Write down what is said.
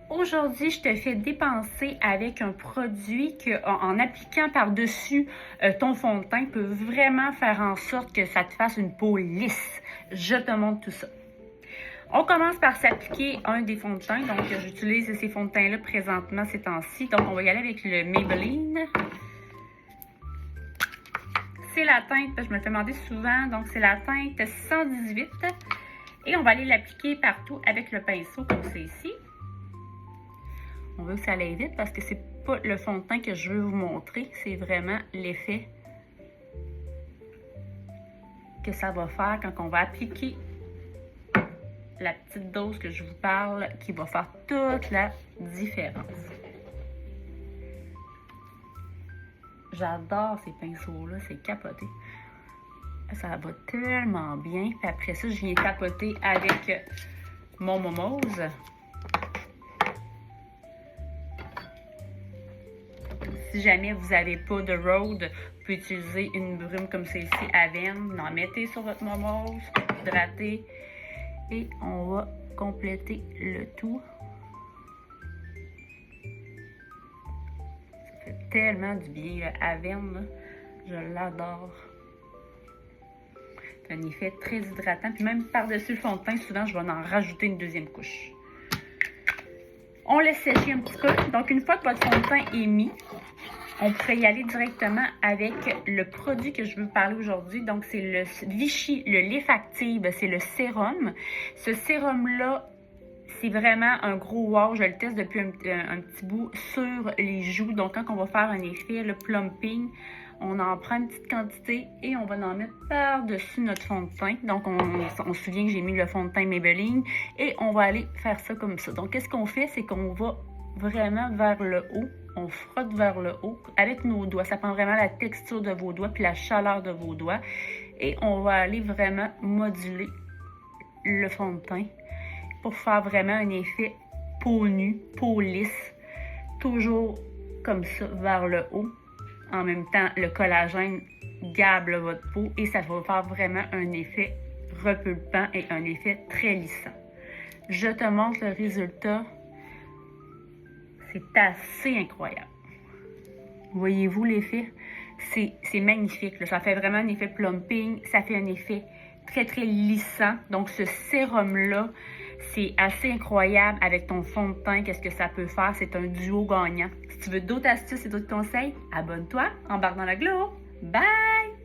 Aujourd'hui, je te fais dépenser avec un produit que, en appliquant par-dessus ton fond de teint, peut vraiment faire en sorte que ça te fasse une peau lisse. Je te montre tout ça. On commence par s'appliquer un des fonds de teint. Donc, j'utilise ces fonds de teint-là présentement ces temps-ci. Donc, on va y aller avec le Maybelline. C'est la teinte, je me le fais demander souvent, donc c'est la teinte 118. Et on va aller l'appliquer partout avec le pinceau, comme c'est ici. On veut que ça aille vite parce que c'est pas le fond de teint que je veux vous montrer. C'est vraiment l'effet que ça va faire quand on va appliquer la petite dose que je vous parle qui va faire toute la différence. J'adore ces pinceaux-là, c'est capoté. Ça va tellement bien. Puis après ça, je viens tapoter avec mon Momose. Si jamais vous n'avez pas de Rhode, vous pouvez utiliser une brume comme celle-ci à veine. Vous en mettez sur votre Momose, hydratez. Et on va compléter le tout. Ça fait tellement du bien, le Avène, là. Je l'adore. C'est un effet très hydratant. Puis même par-dessus le fond de teint, souvent, je vais en rajouter une deuxième couche. On laisse sécher un petit peu. Donc, une fois que votre fond de teint est mis, on pourrait y aller directement avec le produit que je veux vous parler aujourd'hui. Donc, c'est le Vichy, le Lift Active, c'est le sérum. Ce sérum-là, c'est vraiment un gros wow. Je le teste depuis un petit bout sur les joues. Donc, quand on va faire un effet, le plumping, on en prend une petite quantité et on va en mettre par-dessus notre fond de teint. Donc, on se souvient que j'ai mis le fond de teint Maybelline et on va aller faire ça comme ça. Donc, qu'est-ce qu'on fait? C'est qu'on va vraiment vers le haut. On frotte vers le haut avec nos doigts. Ça prend vraiment la texture de vos doigts puis la chaleur de vos doigts. Et on va aller vraiment moduler le fond de teint pour faire vraiment un effet peau nue, peau lisse. Toujours comme ça vers le haut. En même temps, le collagène garde votre peau et ça va faire vraiment un effet repulpant et un effet très lissant. Je te montre le résultat. C'est assez incroyable. Voyez-vous l'effet? C'est magnifique. Là. Ça fait vraiment un effet plumping. Ça fait un effet très, très lissant. Donc, ce sérum-là, c'est assez incroyable avec ton fond de teint. Qu'est-ce que ça peut faire? C'est un duo gagnant. Si tu veux d'autres astuces et d'autres conseils, abonne-toi, embarque dans la glow. Bye!